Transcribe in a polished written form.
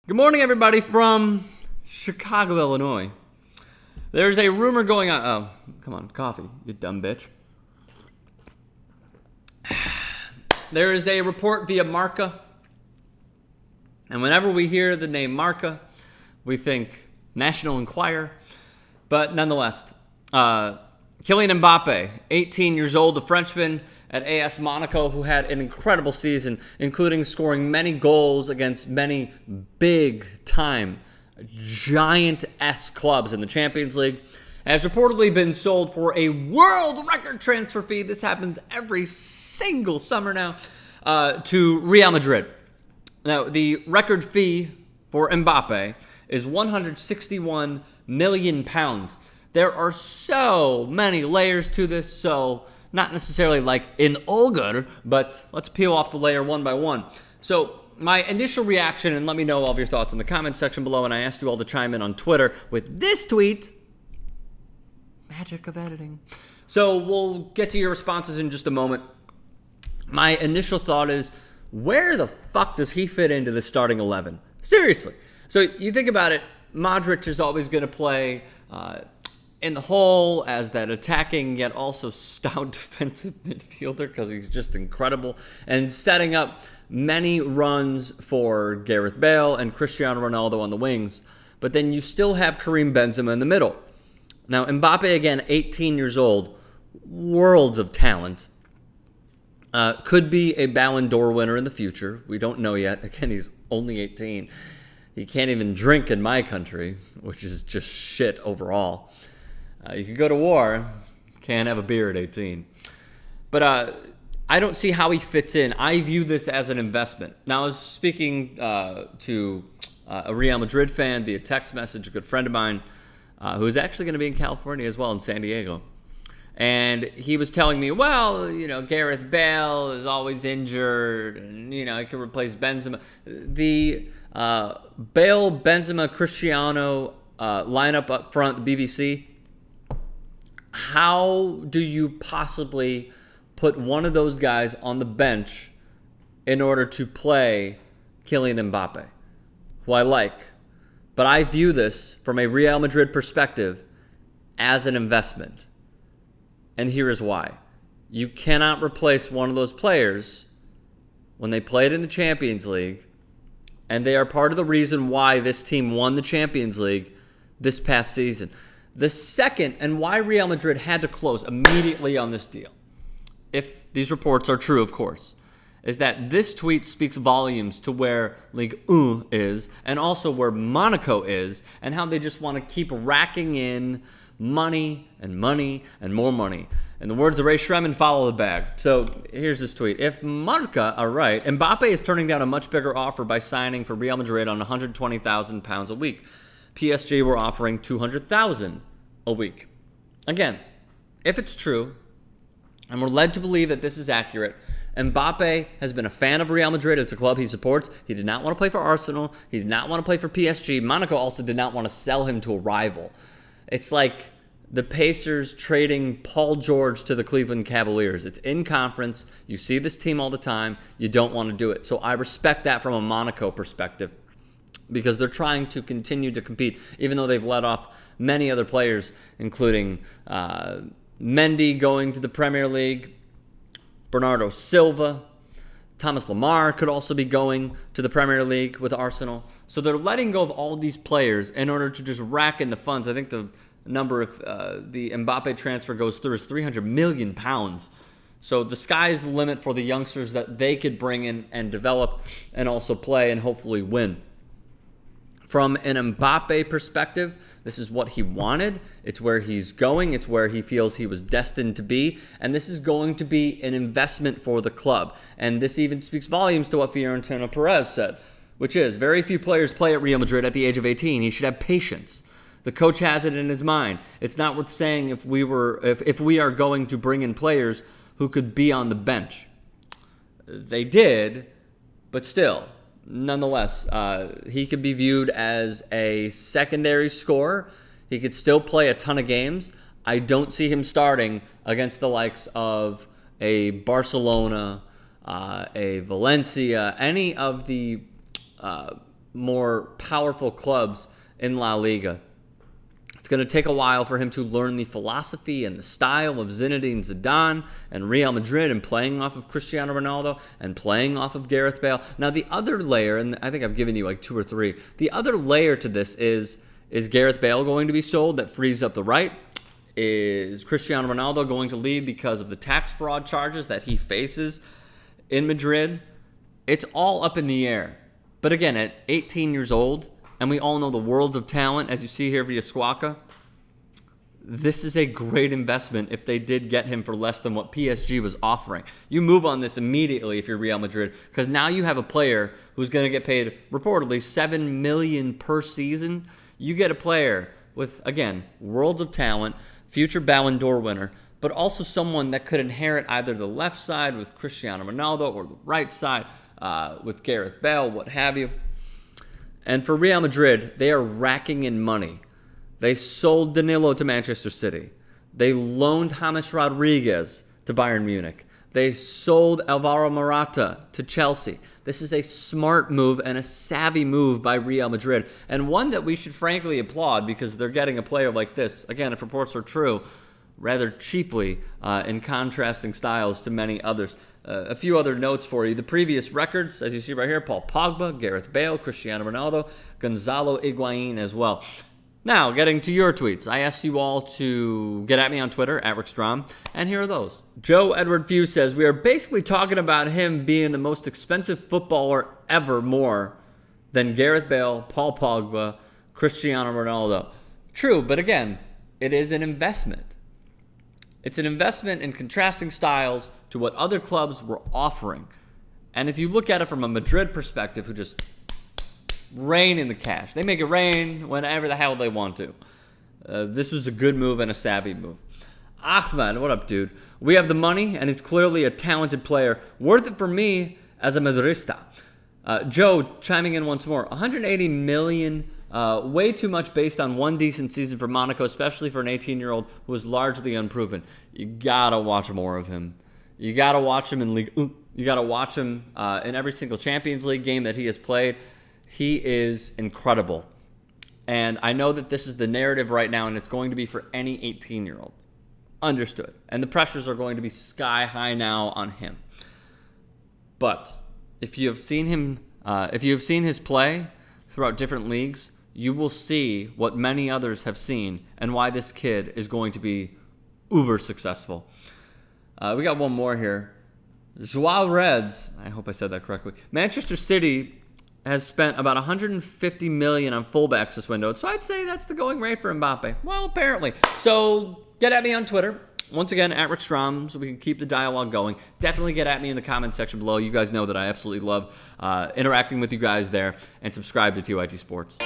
Good morning, everybody from Chicago, Illinois. There's a rumor going on. Oh, come on, coffee, you dumb bitch. There is a report via Marca. And whenever we hear the name Marca, we think National Enquirer. But nonetheless, Kylian Mbappe, 18 years old, the Frenchman at AS Monaco, who had an incredible season, including scoring many goals against many big-time, giant-esque clubs in the Champions League, has reportedly been sold for a world record transfer fee. This happens every single summer now, to Real Madrid. Now, the record fee for Mbappe is £161 million. There are so many layers to this, so not necessarily like in ogre, but let's peel off the layer one by one. So my initial reaction, and let me know all of your thoughts in the comments section below, and I asked you all to chime in on Twitter with this tweet. Magic of editing. So we'll get to your responses in just a moment. My initial thought is, where the fuck does he fit into the starting 11? Seriously. So you think about it, Modric is always going to play in the hole as that attacking yet also stout defensive midfielder because he's just incredible and setting up many runs for Gareth Bale and Cristiano Ronaldo on the wings. But then you still have Karim Benzes in the middle. Now, Mbappe, again, 18 years old, worlds of talent. Could be a Ballon d'Or winner in the future. We don't know yet. Again, he's only 18. He can't even drink in my country, which is just shit overall. You can go to war, can't have a beer at 18. But I don't see how he fits in. I view this as an investment. Now, I was speaking to a Real Madrid fan via text message, a good friend of mine, who's actually going to be in California as well, in San Diego. And he was telling me, well, you know, Gareth Bale is always injured, and, you know, he could replace Benzema. The Bale, Benzema, Cristiano lineup up front, the BBC, how do you possibly put one of those guys on the bench in order to play Kylian Mbappe, who I like? But I view this from a Real Madrid perspective as an investment. And here is why. You cannot replace one of those players when they played in the Champions League, and they are part of the reason why this team won the Champions League this past season. The second, and why Real Madrid had to close immediately on this deal, if these reports are true, of course, is that this tweet speaks volumes to where Ligue 1 is, and also where Monaco is, and how they just want to keep racking in money and money and more money. In the words of Ray Shremmen, follow the bag. So here's this tweet. If Marca are right, Mbappe is turning down a much bigger offer by signing for Real Madrid on £120,000 a week. PSG were offering $200,000 a week. Again, if it's true, and we're led to believe that this is accurate, Mbappe has been a fan of Real Madrid. It's a club he supports. He did not want to play for Arsenal. He did not want to play for PSG. Monaco also did not want to sell him to a rival. It's like the Pacers trading Paul George to the Cleveland Cavaliers. It's in conference. You see this team all the time. You don't want to do it. So I respect that from a Monaco perspective, because they're trying to continue to compete, even though they've let off many other players, including Mendy going to the Premier League, Bernardo Silva, Thomas Lemar could also be going to the Premier League with Arsenal. So they're letting go of all of these players in order to just rack in the funds. I think the number of the Mbappe transfer goes through is £300 million. So the sky's the limit for the youngsters that they could bring in and develop and also play and hopefully win. From an Mbappe perspective, this is what he wanted. It's where he's going. It's where he feels he was destined to be. And this is going to be an investment for the club. And this even speaks volumes to what Florentino Perez said, which is very few players play at Real Madrid at the age of 18. He should have patience. The coach has it in his mind. It's not worth saying if we are going to bring in players who could be on the bench. They did, but still. Nonetheless, he could be viewed as a secondary scorer. He could still play a ton of games. I don't see him starting against the likes of a Barcelona, a Valencia, any of the more powerful clubs in La Liga. It's going to take a while for him to learn the philosophy and the style of Zinedine Zidane and Real Madrid, and playing off of Cristiano Ronaldo and playing off of Gareth Bale. Now, the other layer, and I think I've given you like 2 or 3, the other layer to this is Gareth Bale going to be sold? That frees up the right. Is Cristiano Ronaldo going to leave because of the tax fraud charges that he faces in Madrid? It's all up in the air. But again, at 18 years old, and we all know the worlds of talent, as you see here via Squawka, this is a great investment if they did get him for less than what PSG was offering. You move on this immediately if you're Real Madrid, because now you have a player who's going to get paid reportedly $7 million per season. You get a player with, again, worlds of talent, future Ballon d'Or winner, but also someone that could inherit either the left side with Cristiano Ronaldo or the right side with Gareth Bale, what have you. And for Real Madrid, they are racking in money. They sold Danilo to Manchester City. They loaned James Rodriguez to Bayern Munich. They sold Alvaro Morata to Chelsea. This is a smart move and a savvy move by Real Madrid, and one that we should frankly applaud, because they're getting a player like this, again, if reports are true, rather cheaply in contrasting styles to many others. A few other notes for you. The previous records, as you see right here, Paul Pogba, Gareth Bale, Cristiano Ronaldo, Gonzalo Higuain as well. Now, getting to your tweets. I asked you all to get at me on Twitter, @RickStrom, and here are those. Joe Edward Few says, we are basically talking about him being the most expensive footballer ever more than Gareth Bale, Paul Pogba, Cristiano Ronaldo. True, but again, it is an investment. It's an investment in contrasting styles to what other clubs were offering. And if you look at it from a Madrid perspective, who just rain in the cash. They make it rain whenever the hell they want to. This was a good move and a savvy move. Ahmed, what up, dude? We have the money, and he's clearly a talented player. Worth it for me as a Madrista. Joe chiming in once more. 180 million, way too much based on one decent season for Monaco, especially for an 18-year-old who is largely unproven. You gotta watch more of him. You gotta watch him in Ligue. You gotta watch him in every single Champions League game that he has played. He is incredible. And I know that this is the narrative right now, and it's going to be for any 18-year-old. Understood. And the pressures are going to be sky high now on him. But if you have seen him, if you have seen his play throughout different leagues, you will see what many others have seen and why this kid is going to be uber successful. We got one more here. Joao Reds, I hope I said that correctly. Manchester City has spent about $150 million on fullbacks this window. So I'd say that's the going rate for Mbappe. Well, apparently. So get at me on Twitter. Once again, @RickStrom, so we can keep the dialogue going. Definitely get at me in the comments section below. You guys know that I absolutely love interacting with you guys there. And subscribe to TYT Sports.